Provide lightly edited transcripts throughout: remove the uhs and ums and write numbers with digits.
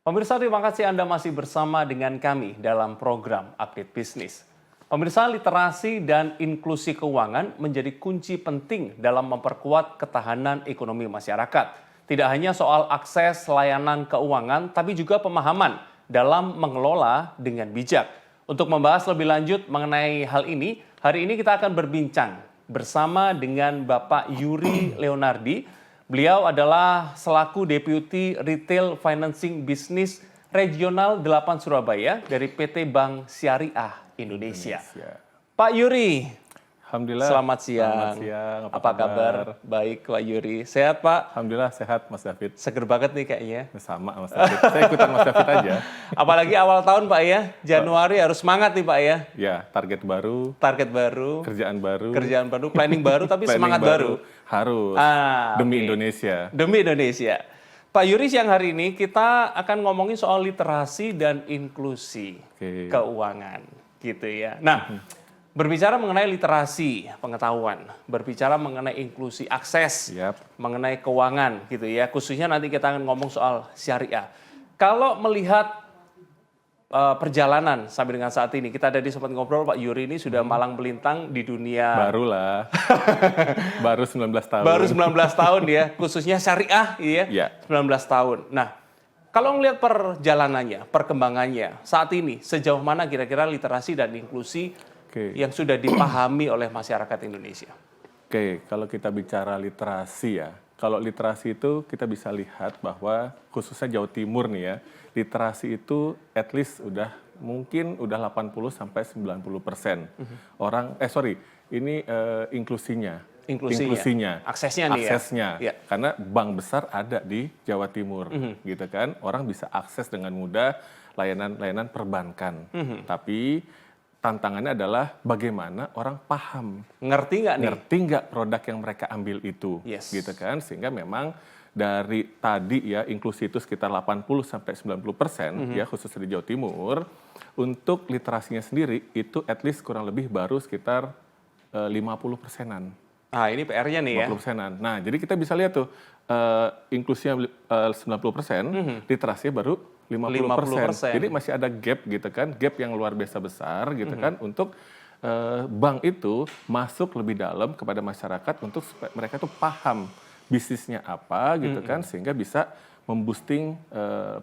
Pemirsa, terima kasih Anda masih bersama dengan kami dalam program Update Bisnis. Pemirsa, literasi dan inklusi keuangan menjadi kunci penting dalam memperkuat ketahanan ekonomi masyarakat. Tidak hanya soal akses layanan keuangan, tapi juga pemahaman dalam mengelola dengan bijak. Untuk membahas lebih lanjut mengenai hal ini, hari ini kita akan berbincang bersama dengan Bapak Yuri Leonardi. Beliau adalah selaku Deputi Retail Financing Business Regional 8 Surabaya dari PT Bank Syariah Indonesia. Pak Yuri, alhamdulillah. Selamat siang. Selamat siang. Apa kabar? Baik, Pak Yuri. Sehat, Pak? Alhamdulillah sehat, Mas David. Seger banget nih kayaknya. Sama, Mas David. Saya ikutan Mas David aja. Apalagi awal tahun, Pak ya. Januari harus semangat nih, Pak ya. Ya, target baru, Target baru, kerjaan baru, planning baru, tapi planning semangat baru. Harus. oke. Demi Indonesia. Demi Indonesia. Pak Yuri, siang hari ini kita akan ngomongin soal literasi dan inklusi keuangan, gitu ya. Nah, berbicara mengenai literasi, pengetahuan, berbicara mengenai inklusi akses, mengenai keuangan, gitu ya. Khususnya nanti kita akan ngomong soal syariah. Kalau melihat perjalanan sampai dengan saat ini, kita tadi sempat ngobrol, Pak Yuri ini sudah malang melintang di dunia. Barulah. Baru 19 tahun. Baru 19 tahun ya, khususnya syariah ya. 19 tahun. Nah, kalau melihat perjalanannya, perkembangannya saat ini, sejauh mana kira-kira literasi dan inklusi yang sudah dipahami oleh masyarakat Indonesia? Kalau kita bicara literasi ya, kalau literasi itu kita bisa lihat bahwa khususnya Jawa Timur nih ya, literasi itu at least mungkin udah 80-90% orang, inklusinya. Aksesnya nih ya. Karena bank besar ada di Jawa Timur, gitu kan. Orang bisa akses dengan mudah layanan perbankan. Tapi tantangannya adalah bagaimana orang paham. Ngerti nggak produk yang mereka ambil itu, gitu kan. Sehingga memang dari tadi ya, inklusi itu sekitar 80-90% ya, khususnya di Jawa Timur. Untuk literasinya sendiri itu at least kurang lebih baru sekitar 50%-an. Ah, ini PR-nya nih 50%-an. Nah, jadi kita bisa lihat tuh, inklusinya 90%, literasinya baru 50%. Jadi masih ada gap gitu kan, gap yang luar biasa besar gitu kan, untuk bank itu masuk lebih dalam kepada masyarakat untuk supaya mereka tuh paham bisnisnya apa gitu kan, sehingga bisa memboosting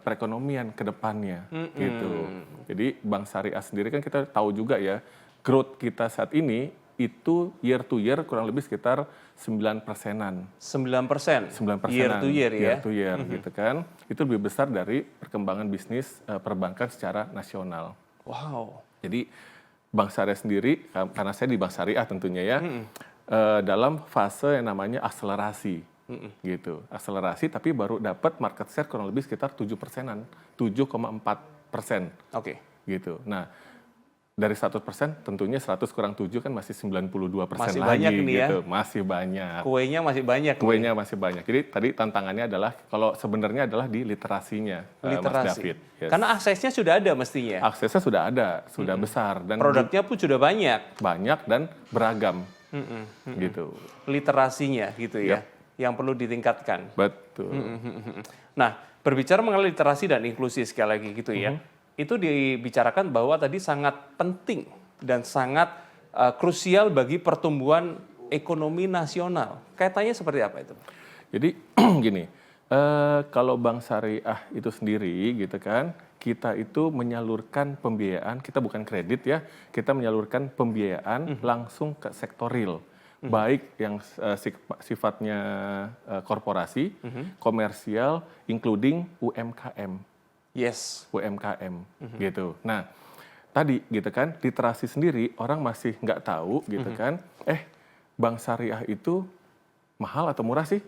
perekonomian ke depannya gitu. Jadi Bank Syariah sendiri kan kita tahu juga ya, growth kita saat ini itu year to year kurang lebih sekitar 9%-an. 9%? 9%-an. Year to year ya? Year to year gitu kan. Itu lebih besar dari perkembangan bisnis perbankan secara nasional. Wow. Jadi Bank Syariah sendiri, karena saya di Bank Syariah tentunya ya, dalam fase yang namanya akselerasi. Gitu, akselerasi tapi baru dapat market share kurang lebih sekitar 7%-an, 7,4%. Gitu. Nah, dari 100% tentunya 100 kurang 7 kan masih 92% masih lagi banyak nih gitu. Ya? Masih banyak. Kuenya masih banyak. Masih banyak. Jadi tadi tantangannya adalah, kalau sebenarnya adalah di literasinya, Mas David. Karena aksesnya sudah ada mestinya. Aksesnya sudah ada, sudah besar, dan produknya pun sudah banyak. Banyak dan beragam. Gitu. Literasinya gitu ya. Yang perlu ditingkatkan. Betul. Nah, berbicara mengenai literasi dan inklusi sekali lagi gitu ya, itu dibicarakan bahwa tadi sangat penting dan sangat krusial bagi pertumbuhan ekonomi nasional. Kaitannya seperti apa itu? Jadi gini, kalau Bank Syariah itu sendiri gitu kan, kita itu menyalurkan pembiayaan, kita bukan kredit ya, kita menyalurkan pembiayaan langsung ke sektor real. Baik yang sifatnya korporasi, komersial, including UMKM. UMKM gitu. Nah, tadi gitu kan, literasi sendiri orang masih nggak tahu gitu kan, Bank Syariah itu mahal atau murah sih?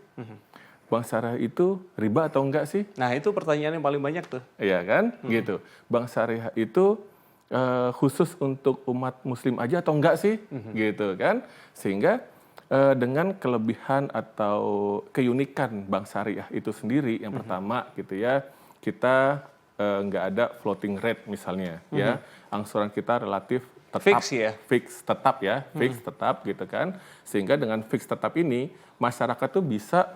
Bank Syariah itu riba atau enggak sih? Nah, itu pertanyaan yang paling banyak tuh. Iya kan, gitu. Bank Syariah itu khusus untuk umat muslim aja atau enggak sih? Gitu kan. Sehingga dengan kelebihan atau keunikan Bank Syariah itu sendiri, yang pertama gitu ya, kita nggak ada floating rate misalnya, ya, angsuran kita relatif tetap, fix tetap gitu kan, sehingga dengan fix tetap ini masyarakat tuh bisa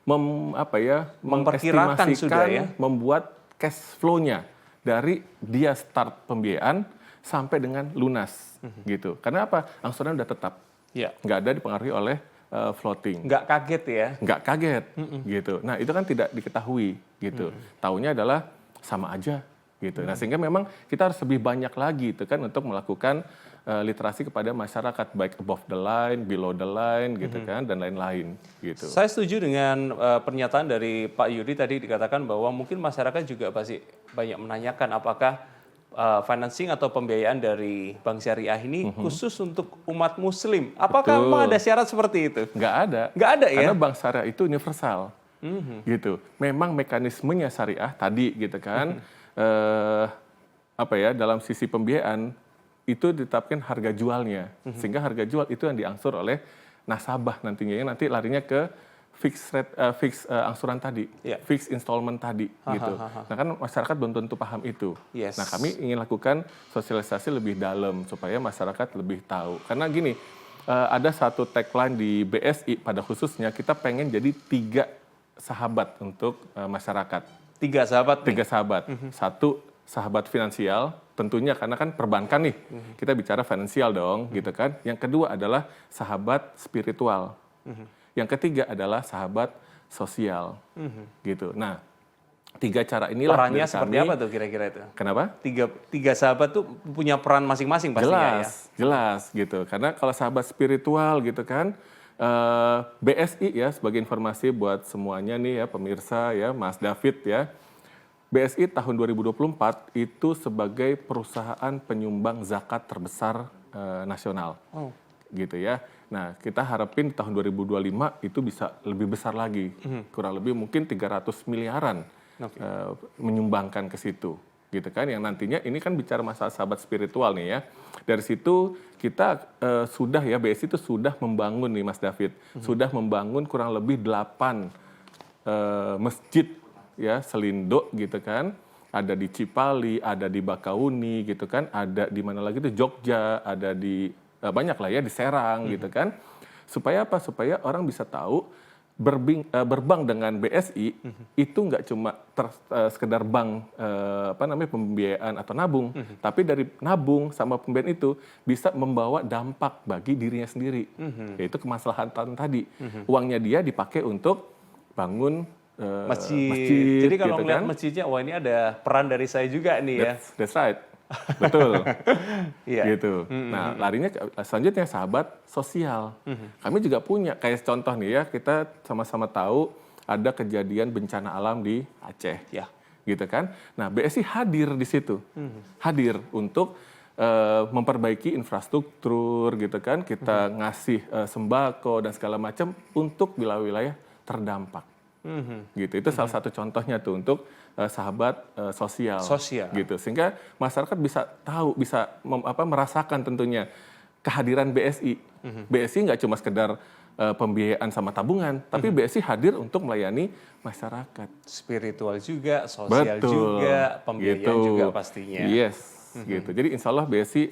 Memperkirakan sudah ya. membuat cash flow-nya dari dia start pembiayaan sampai dengan lunas gitu. Karena apa? Angsuran udah tetap, nggak ada dipengaruhi oleh floating. Nggak kaget ya? Nggak kaget gitu. Nah itu kan tidak diketahui gitu. Taunya adalah sama aja gitu. Nah sehingga memang kita harus lebih banyak lagi itu kan untuk melakukan literasi kepada masyarakat, baik above the line, below the line gitu kan, dan lain-lain gitu. Saya setuju dengan pernyataan dari Pak Yuri tadi, dikatakan bahwa mungkin masyarakat juga pasti banyak menanyakan apakah financing atau pembiayaan dari Bank Syariah ini khusus untuk umat Muslim. Apakah memang ada syarat seperti itu? Nggak ada. Nggak ada ya? Karena Bank Syariah itu universal. Gitu. Memang mekanismenya syariah tadi gitu kan, dalam sisi pembiayaan itu ditetapkan harga jualnya, sehingga harga jual itu yang diangsur oleh nasabah nantinya, nanti larinya ke fix angsuran tadi, fix installment tadi gitu. Nah kan masyarakat belum tentu paham itu. Nah kami ingin lakukan sosialisasi lebih dalam supaya masyarakat lebih tahu. Karena gini, ada satu tagline di BSI pada khususnya, kita pengen jadi 3 sahabat untuk masyarakat. 3 sahabat? 3 sahabat. Satu, sahabat finansial, tentunya karena kan perbankan nih, kita bicara finansial dong, gitu kan. Yang kedua adalah sahabat spiritual. Yang ketiga adalah sahabat sosial, gitu. Nah, 3 cara inilah perannya seperti apa tuh kira-kira itu? Kenapa? Tiga sahabat tuh punya peran masing-masing pastinya ya? Jelas, gitu. Karena kalau sahabat spiritual gitu kan, BSI ya, sebagai informasi buat semuanya nih ya, pemirsa ya, Mas David ya, BSI tahun 2024 itu sebagai perusahaan penyumbang zakat terbesar nasional, gitu ya. Nah, kita harapin tahun 2025 itu bisa lebih besar lagi, kurang lebih mungkin 300 miliaran menyumbangkan ke situ, gitu kan. Yang nantinya ini kan bicara masalah sahabat spiritual nih ya. Dari situ kita sudah ya, BSI itu sudah membangun nih Mas David, sudah membangun kurang lebih 8 masjid ya, Selindo gitu kan, ada di Cipali, ada di Bakauni gitu kan, ada di mana lagi itu Jogja, ada di banyak lah ya di Serang gitu kan, supaya apa? Supaya orang bisa tahu berbank dengan BSI itu nggak cuma sekedar bank pembiayaan atau nabung, tapi dari nabung sama pembiayaan itu bisa membawa dampak bagi dirinya sendiri, yaitu kemaslahatan tadi, uangnya dia dipakai untuk bangun masjid. Jadi kalau gitu melihat kan? masjidnya, wah ini ada peran dari saya juga nih ya. That's right, betul. Gitu. Nah larinya selanjutnya sahabat sosial. Kami juga punya kayak contoh nih ya, kita sama-sama tahu ada kejadian bencana alam di Aceh, gitu kan. Nah BSI hadir di situ, hadir untuk memperbaiki infrastruktur gitu kan, kita ngasih sembako dan segala macam untuk wilayah-wilayah terdampak. Gitu, itu salah satu contohnya tuh untuk sahabat sosial, gitu, sehingga masyarakat bisa tahu, bisa merasakan tentunya kehadiran BSI. BSI nggak cuma sekedar pembiayaan sama tabungan, tapi BSI hadir untuk melayani masyarakat. Spiritual juga, sosial juga, pembiayaan juga pastinya. Yes, gitu. Jadi insya Allah BSI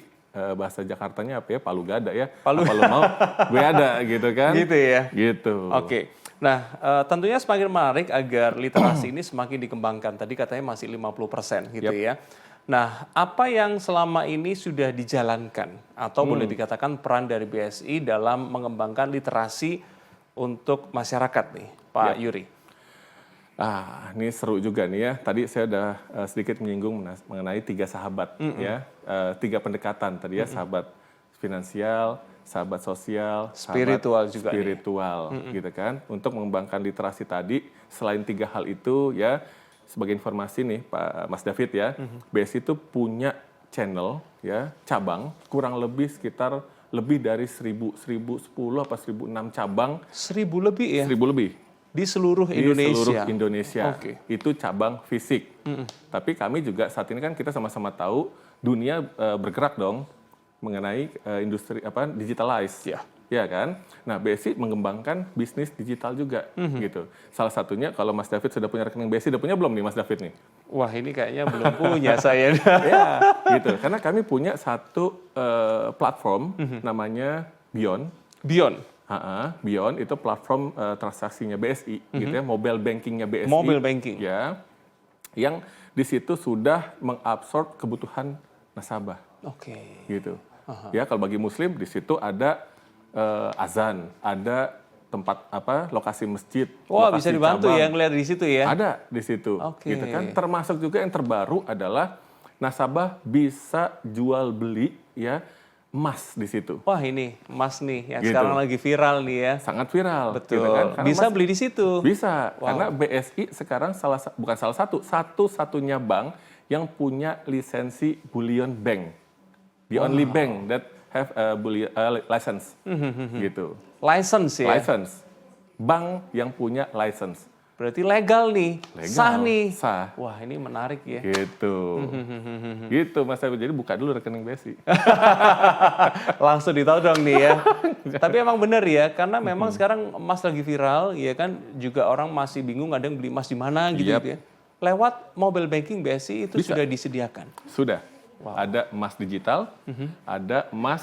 bahasa Jakartanya apa ya, Palu Gada ya, Palu mau gue ada gitu kan. Gitu ya. Gitu. Oke. Nah, tentunya semakin menarik agar literasi ini semakin dikembangkan. Tadi katanya masih 50% gitu ya. Nah, apa yang selama ini sudah dijalankan atau boleh dikatakan peran dari BSI dalam mengembangkan literasi untuk masyarakat nih, Pak Yuri? Ini seru juga nih ya. Tadi saya udah sedikit menyinggung mengenai 3 sahabat ya, 3 pendekatan tadi ya, sahabat finansial, sahabat sosial, spiritual juga spiritual gitu kan. Untuk mengembangkan literasi tadi, selain 3 hal itu ya, sebagai informasi nih Pak Mas David ya, BSI itu punya channel ya, cabang kurang lebih sekitar lebih dari 1010 apa 1006 cabang. 1000 lebih ya? 1000 lebih. Di seluruh Indonesia? Di seluruh Indonesia. Itu cabang fisik. Tapi kami juga saat ini kan kita sama-sama tahu dunia bergerak dong mengenai industri digitalize, ya kan? Nah BSI mengembangkan bisnis digital juga, gitu. Salah satunya kalau Mas David sudah punya rekening BSI, udah punya belum nih Mas David nih? Wah ini kayaknya belum punya saya. Ya, gitu. Karena kami punya satu platform namanya Beyond. Beyond. Beyond itu platform transaksinya BSI, gitu ya, mobile bankingnya BSI. Mobile banking. Ya, yang di situ sudah mengabsorb kebutuhan nasabah. Oke. Gitu. Ya, kalau bagi Muslim di situ ada azan, ada tempat lokasi masjid. Wah, lokasi bisa dibantu cabang. ya ngeliat di situ ya. Ada di situ. Oke. Gitu kan. Termasuk juga yang terbaru adalah nasabah bisa jual beli ya emas di situ. Wah, ini emas nih yang Gitu. sekarang lagi viral nih ya. Sangat viral. Betul. Gitu kan. Karena Bisa beli di situ. Bisa, Wow. karena BSI sekarang bukan salah satu-satunya bank yang punya lisensi bullion bank. The only bank that have a bullion license. Gitu. License ya. License. Bank yang punya license. Berarti legal nih. Legal, Sah nih. sah. Wah, ini menarik ya. Gitu. Gitu Mas David. Jadi buka dulu rekening BSI. Langsung ditahu dong nih ya. Tapi emang bener ya, karena memang sekarang emas lagi viral, ya kan juga orang masih bingung ada yang beli emas di mana gitu, Yap. gitu ya. Lewat mobile banking BSI itu Bisa. sudah disediakan. Sudah. Ada emas digital, ada emas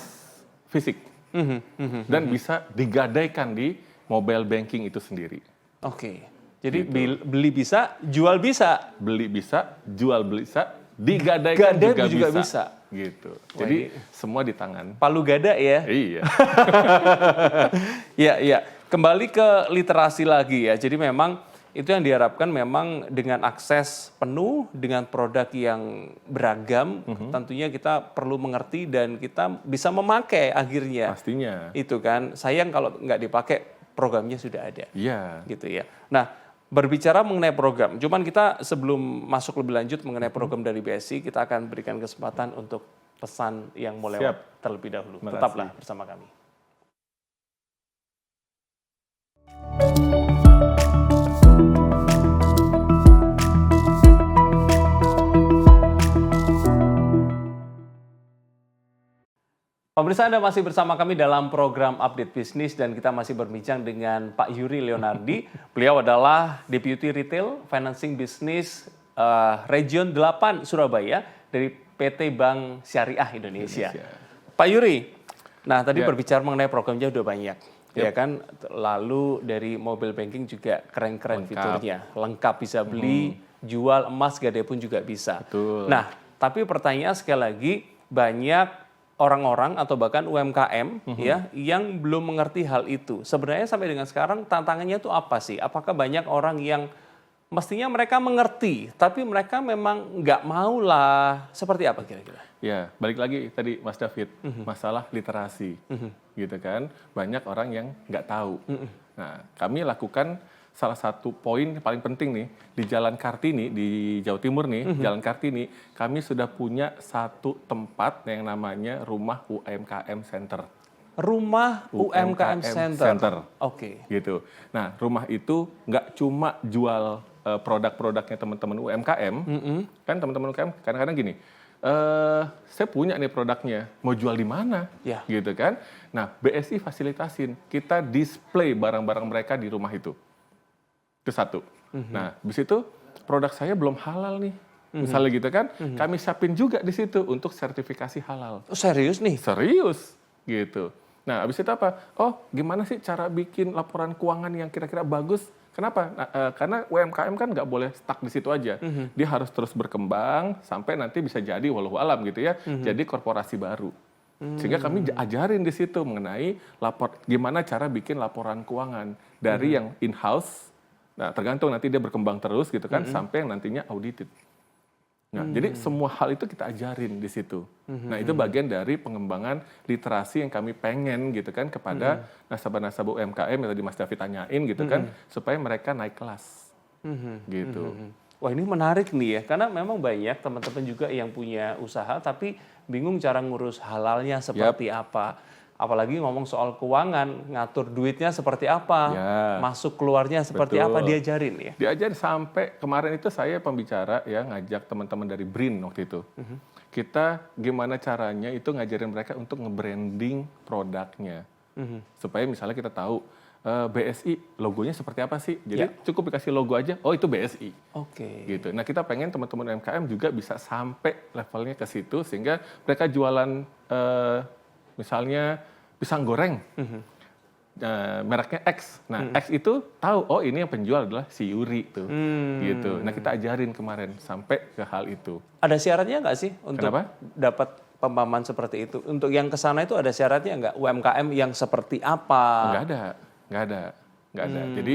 fisik. Dan bisa digadaikan di mobile banking itu sendiri. Oke. Jadi beli bisa, jual bisa. Beli bisa, jual bisa, digadaikan Gadai juga juga bisa. bisa. Gitu. Jadi semua di tangan. Palu gada ya. Iya. Iya. Kembali ke literasi lagi ya. Jadi memang itu yang diharapkan memang dengan akses penuh, dengan produk yang beragam, tentunya kita perlu mengerti dan kita bisa memakai akhirnya. Pastinya. Itu kan, sayang kalau nggak dipakai, programnya sudah ada. Iya. Gitu ya. Nah, berbicara mengenai program, cuman kita sebelum masuk lebih lanjut mengenai program dari BSI, kita akan berikan kesempatan untuk pesan yang mau lewat terlebih dahulu. Terima Tetaplah kasih. bersama kami. Pemirsa, Anda masih bersama kami dalam program Update Bisnis dan kita masih berbincang dengan Pak Yuri Leonardi. Beliau adalah Deputy Retail Financing Business Region 8 Surabaya dari PT Bank Syariah Indonesia. Pak Yuri, nah tadi berbicara mengenai programnya udah banyak. Ya kan, lalu dari mobile banking juga keren-keren fiturnya. Lengkap, bisa beli, jual emas, gadai pun juga bisa. Betul. Nah, tapi pertanyaan sekali lagi, banyak orang-orang atau bahkan UMKM ya yang belum mengerti hal itu. Sebenarnya sampai dengan sekarang tantangannya itu apa sih? Apakah banyak orang yang mestinya mereka mengerti, tapi mereka memang nggak mau lah? Seperti apa kira-kira? Ya, balik lagi tadi Mas David, masalah literasi, gitu kan. Banyak orang yang nggak tahu. Nah, kami lakukan salah satu poin paling penting nih, di Jalan Kartini, di Jawa Timur nih, Jalan Kartini, kami sudah punya satu tempat yang namanya Rumah UMKM Center. Rumah UMKM Center. Oke. Gitu. Nah, rumah itu nggak cuma jual produk-produknya teman-teman UMKM, kan teman-teman UMKM kadang-kadang gini, saya punya nih produknya, mau jual di mana? Ya. Gitu kan. Nah, BSI fasilitasin, kita display barang-barang mereka di rumah itu. Itu satu. Nah, habis itu produk saya belum halal nih. Misalnya gitu kan, kami siapin juga di situ untuk sertifikasi halal. Oh, serius nih? Serius gitu. Nah, habis itu apa? Oh, gimana sih cara bikin laporan keuangan yang kira-kira bagus? Kenapa? Nah, karena UMKM kan nggak boleh stuck di situ aja. Dia harus terus berkembang sampai nanti bisa jadi walau alam gitu ya, jadi korporasi baru. Sehingga kami ajarin di situ mengenai gimana cara bikin laporan keuangan dari yang in-house. Nah, tergantung nanti dia berkembang terus gitu kan, sampai yang nantinya audited. Nah, jadi semua hal itu kita ajarin di situ. Nah, itu bagian dari pengembangan literasi yang kami pengen gitu kan kepada nasabah-nasabah UMKM yang tadi Mas David tanyain gitu kan, supaya mereka naik kelas. Gitu. Wah, ini menarik nih ya, karena memang banyak teman-teman juga yang punya usaha tapi bingung cara ngurus halalnya seperti apa. Apalagi ngomong soal keuangan, ngatur duitnya seperti apa, masuk keluarnya seperti apa, diajarin ya. Diajarin sampai kemarin itu saya pembicara ya ngajak teman-teman dari BRIN waktu itu. Kita gimana caranya itu ngajarin mereka untuk nge-branding produknya. Supaya misalnya kita tahu BSI logonya seperti apa sih. Jadi cukup dikasih logo aja, oh itu BSI. Oke. Gitu. Nah, kita pengen teman-teman UMKM juga bisa sampai levelnya ke situ sehingga mereka jualan misalnya pisang goreng. mereknya X. Nah, X itu tahu, oh ini yang penjual adalah si Yuri tuh, gitu. Nah, kita ajarin kemarin sampai ke hal itu. Ada syaratnya nggak sih untuk Kenapa? dapat pemahaman seperti itu? Untuk yang ke sana itu ada syaratnya nggak? UMKM yang seperti apa? Nggak ada. Jadi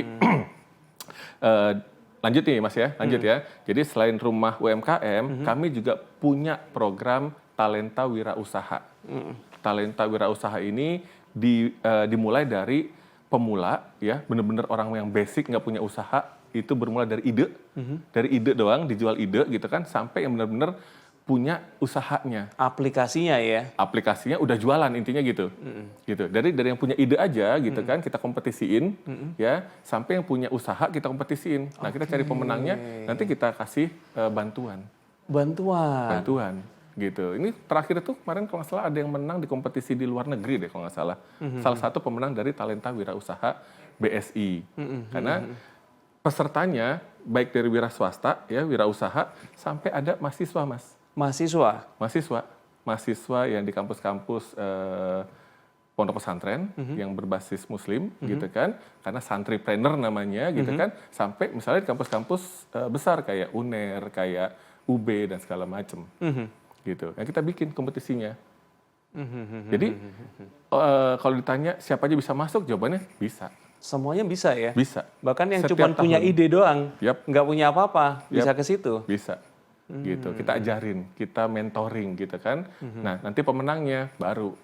lanjut nih Mas ya, lanjut ya. Jadi selain rumah UMKM, kami juga punya program Talenta Wirausaha. Talenta Wirausaha ini dimulai dari pemula, ya, benar-benar orang yang basic nggak punya usaha, itu bermula dari ide doang, dijual ide gitu kan, sampai yang benar-benar punya usahanya. Aplikasinya ya? Aplikasinya udah jualan intinya gitu, gitu. Dari yang punya ide aja gitu kan, kita kompetisiin, ya, sampai yang punya usaha kita kompetisiin. Nah, kita cari pemenangnya, nanti kita kasih bantuan. Gitu. Ini terakhir itu kemarin kalau nggak salah ada yang menang di kompetisi di luar negeri deh kalau nggak salah. Salah satu pemenang dari Talenta Wirausaha BSI. Karena pesertanya baik dari wira swasta, ya, wirausaha, sampai ada mahasiswa, Mas. Mahasiswa yang di kampus-kampus pondok pesantren yang berbasis muslim gitu kan. Karena santripreneur namanya gitu kan. Sampai misalnya di kampus-kampus besar kayak UNER, kayak UB dan segala macam. Gitu. Yang kita bikin kompetisinya. Jadi kalau ditanya siapa aja bisa masuk, jawabannya bisa. Semuanya bisa ya? Bisa. Bahkan yang Setiap cuma punya ide doang, nggak punya apa-apa, bisa ke situ? Bisa. Gitu. Kita ajarin, kita mentoring gitu kan. Nah, nanti pemenangnya baru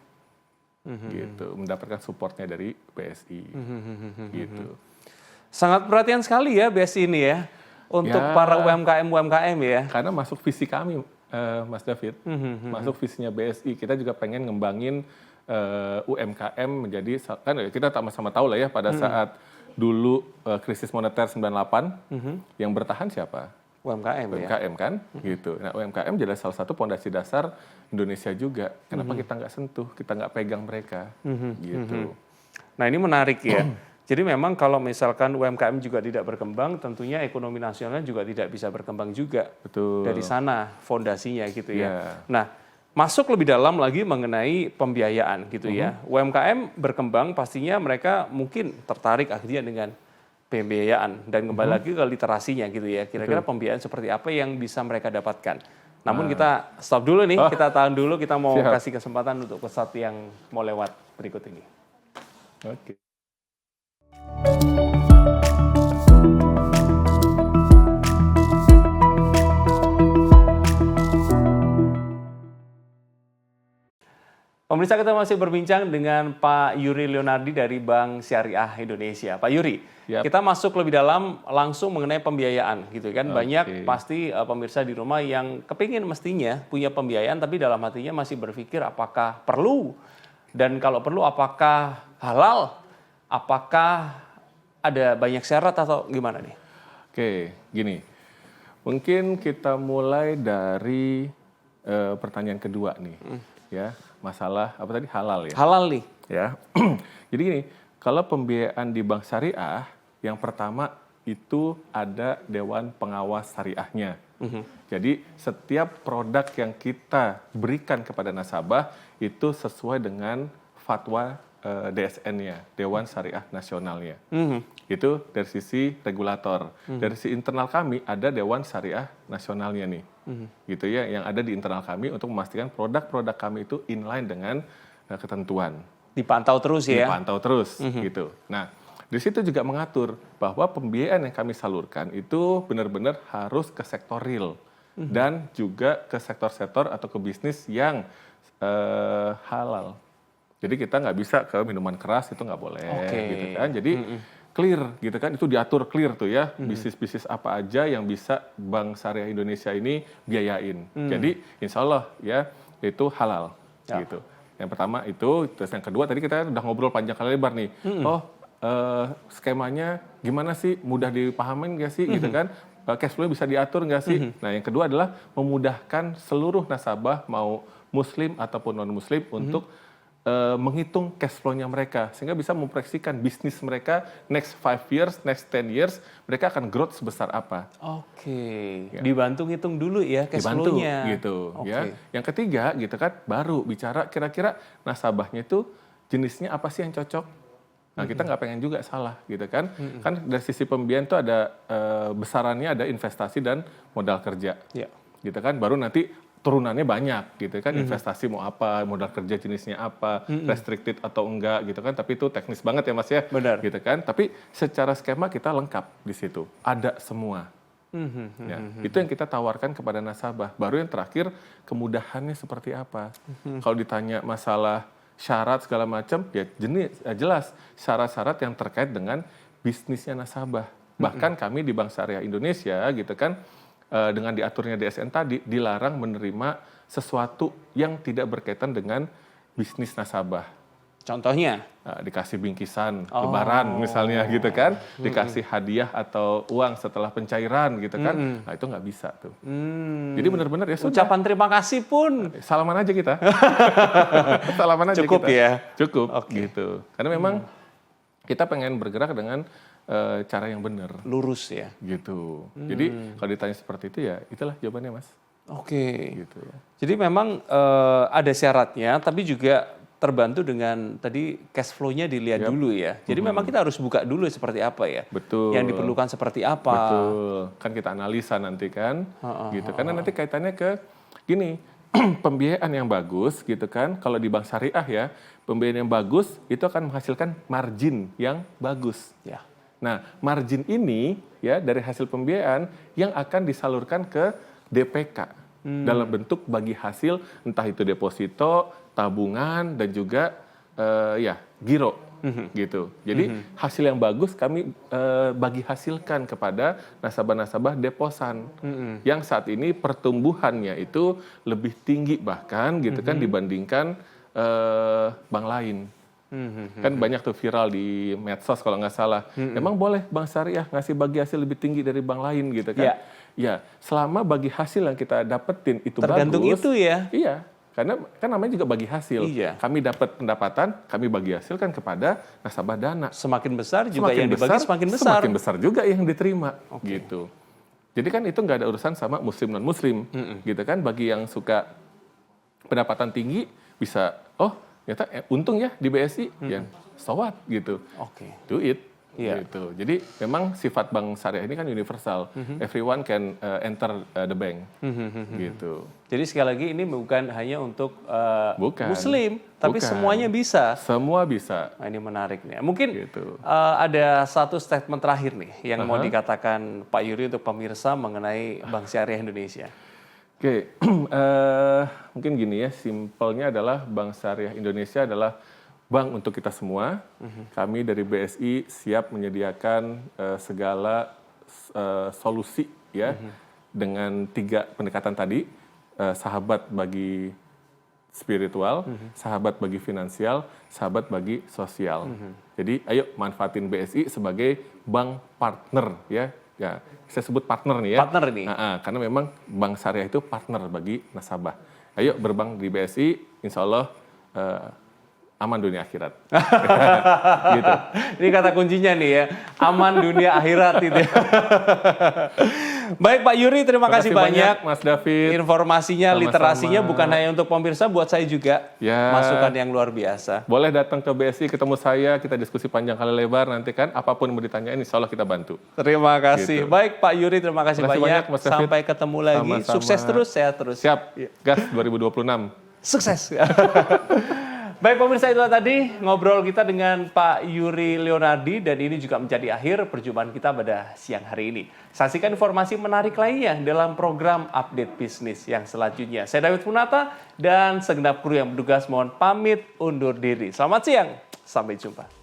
gitu, mendapatkan supportnya dari BSI. Gitu. Sangat perhatian sekali ya BSI ini ya, untuk para UMKM ya. Karena masuk visi kami, Mas David, masuk visinya BSI, kita juga pengen ngembangin UMKM menjadi, kan kita sama-sama tahu lah ya pada saat dulu krisis moneter 98, yang bertahan siapa? UMKM kan, gitu. Nah, UMKM jadi salah satu pondasi dasar Indonesia juga. Kenapa kita nggak sentuh, kita nggak pegang mereka, gitu. Nah, ini menarik ya. Jadi memang kalau misalkan UMKM juga tidak berkembang, tentunya ekonomi nasional juga tidak bisa berkembang juga. Betul. Dari sana fondasinya gitu ya. Nah, masuk lebih dalam lagi mengenai pembiayaan gitu ya. UMKM berkembang pastinya mereka mungkin tertarik akhirnya dengan pembiayaan. Dan kembali lagi ke literasinya gitu ya. Kira-kira pembiayaan seperti apa yang bisa mereka dapatkan. Namun kita stop dulu nih, kita tahan dulu, kita mau kasih kesempatan untuk peserta yang mau lewat berikut ini. Oke. Pemirsa, kita masih berbincang dengan Pak Yuri Leonardi dari Bank Syariah Indonesia. Pak Yuri, kita masuk lebih dalam langsung mengenai pembiayaan gitu kan. Banyak pasti pemirsa di rumah yang kepingin mestinya punya pembiayaan, tapi dalam hatinya masih berpikir apakah perlu, dan kalau perlu apakah halal, apakah ada banyak syarat atau gimana nih? Oke, gini. Mungkin kita mulai dari pertanyaan kedua nih, ya, masalah apa tadi, halal ya? Halal nih. Ya, jadi gini, kalau pembiayaan di bank syariah, yang pertama itu ada Dewan Pengawas Syariahnya. Jadi setiap produk yang kita berikan kepada nasabah itu sesuai dengan fatwa DSN-nya, Dewan Syariah Nasionalnya. Itu dari sisi regulator. Dari sisi internal kami ada Dewan Syariah Nasionalnya nih. Gitu ya, yang ada di internal kami untuk memastikan produk-produk kami itu inline dengan ketentuan. Dipantau terus ya? Dipantau terus, gitu. Nah, di situ juga mengatur bahwa pembiayaan yang kami salurkan itu benar-benar harus ke sektor real. Dan juga ke sektor-sektor atau ke bisnis yang halal. Jadi kita nggak bisa ke minuman keras, itu nggak boleh, gitu kan. Jadi clear gitu kan, itu diatur clear tuh ya, bisnis-bisnis apa aja yang bisa Bank Syariah Indonesia ini biayain. Jadi insya Allah ya itu halal gitu. Yang pertama itu, terus yang kedua tadi kita udah ngobrol panjang kali lebar nih. Skemanya gimana sih, mudah dipahamin nggak sih gitu kan, cash flow bisa diatur nggak sih. Nah yang kedua adalah memudahkan seluruh nasabah mau muslim ataupun non muslim untuk menghitung cash flow-nya mereka, sehingga bisa memproyeksikan bisnis mereka next 5 years, next 10 years, mereka akan growth sebesar apa. Ya. Dibantu ngitung dulu ya cash flow-nya. Gitu. Ya. Yang ketiga gitu kan, baru bicara kira-kira nasabahnya itu jenisnya apa sih yang cocok. Nah, kita nggak pengen juga salah gitu kan. Kan dari sisi pembiayaan itu ada besarannya, ada investasi dan modal kerja. Ya. Gitu kan, baru nanti turunannya banyak gitu kan, investasi mau apa, modal kerja jenisnya apa, restricted atau enggak gitu kan, tapi itu teknis banget ya Mas ya. Benar. Gitu kan, tapi secara skema kita lengkap di situ, ada semua. Ya, itu yang kita tawarkan kepada nasabah. Baru yang terakhir, kemudahannya seperti apa. Kalau ditanya masalah syarat segala macam, ya jelas syarat-syarat yang terkait dengan bisnisnya nasabah. Bahkan kami di Bank Syariah Indonesia gitu kan, dengan diaturnya DSN tadi, dilarang menerima sesuatu yang tidak berkaitan dengan bisnis nasabah. Contohnya? Dikasih bingkisan lebaran misalnya gitu kan, dikasih hadiah atau uang setelah pencairan gitu kan, nah itu nggak bisa tuh. Jadi benar-benar ya sudah. Ucapan terima kasih pun. Salaman aja kita. Salaman aja Cukup kita. ya? Cukup gitu. Karena memang kita pengen bergerak dengan cara yang benar. Lurus ya? Gitu. Jadi kalau ditanya seperti itu ya itulah jawabannya Mas. Oke. Gitu. Jadi memang ada syaratnya, tapi juga terbantu dengan tadi cash flow-nya dilihat dulu ya. Jadi memang kita harus buka dulu seperti apa ya. Betul. Yang diperlukan seperti apa. Betul. Kan kita analisa nanti kan. Gitu. Karena nanti kaitannya ke gini, pembiayaan yang bagus gitu kan. Kalau di bank syariah ya, pembiayaan yang bagus itu akan menghasilkan margin yang bagus. Ya. Nah, margin ini ya dari hasil pembiayaan yang akan disalurkan ke DPK dalam bentuk bagi hasil entah itu deposito, tabungan dan juga ya giro gitu. Jadi hasil yang bagus kami bagi hasilkan kepada nasabah-nasabah deposan yang saat ini pertumbuhannya itu lebih tinggi bahkan gitu kan dibandingkan bank lain. Kan banyak tuh viral di medsos kalau nggak salah. Emang boleh bank syariah ngasih bagi hasil lebih tinggi dari bank lain gitu kan? Ya, selama bagi hasil yang kita dapetin itu tergantung bagus. Tergantung itu ya? Iya, karena kan namanya juga bagi hasil. Iya. Kami dapat pendapatan, kami bagi hasil kan kepada nasabah dana. Semakin besar juga semakin yang dibagi semakin besar. Semakin besar juga yang diterima gitu. Jadi kan itu nggak ada urusan sama muslim non-muslim gitu kan. Bagi yang suka pendapatan tinggi bisa, oh ternyata untung ya di BSI, ya so what gitu. Do it. Gitu. Jadi memang sifat bank syariah ini kan universal. Everyone can enter the bank. Gitu. Jadi sekali lagi ini bukan hanya untuk muslim, tapi semuanya bisa. Semua bisa. Nah, ini menarik nih. Mungkin gitu. Ada satu statement terakhir nih yang mau dikatakan Pak Yuri untuk pemirsa mengenai Bank Syariah Indonesia. Oke, mungkin gini ya, simpelnya adalah Bank Syariah Indonesia adalah bank untuk kita semua. Kami dari BSI siap menyediakan segala solusi ya dengan 3 pendekatan tadi, sahabat bagi spiritual, sahabat bagi finansial, sahabat bagi sosial. Jadi ayo manfaatin BSI sebagai bank partner ya. Ya, saya sebut partner nih ya. Partner ini. Karena memang bank syariah itu partner bagi nasabah. Ayo berbank di BSI, insya Allah aman dunia akhirat. Gitu. Ini kata kuncinya nih ya, aman dunia akhirat itu. Baik Pak Yuri, terima kasih banyak Mas David. Informasinya, Sama-sama. literasinya bukan hanya untuk pemirsa, buat saya juga masukan yang luar biasa. Boleh datang ke BSI, ketemu saya, kita diskusi panjang kali lebar nanti kan, apapun yang mau ditanyain, insya Allah kita bantu. Terima kasih. Gitu. Baik Pak Yuri, terima kasih banyak. Mas David. Sampai ketemu lagi. Sama-sama. Sukses terus, sehat terus. Siap, gas 2026. Sukses. Baik pemirsa, itu tadi ngobrol kita dengan Pak Yuri Leonardi dan ini juga menjadi akhir perjumpaan kita pada siang hari ini. Saksikan informasi menarik lainnya dalam program Update Bisnis yang selanjutnya. Saya David Funata dan segenap kru yang bertugas mohon pamit undur diri. Selamat siang, sampai jumpa.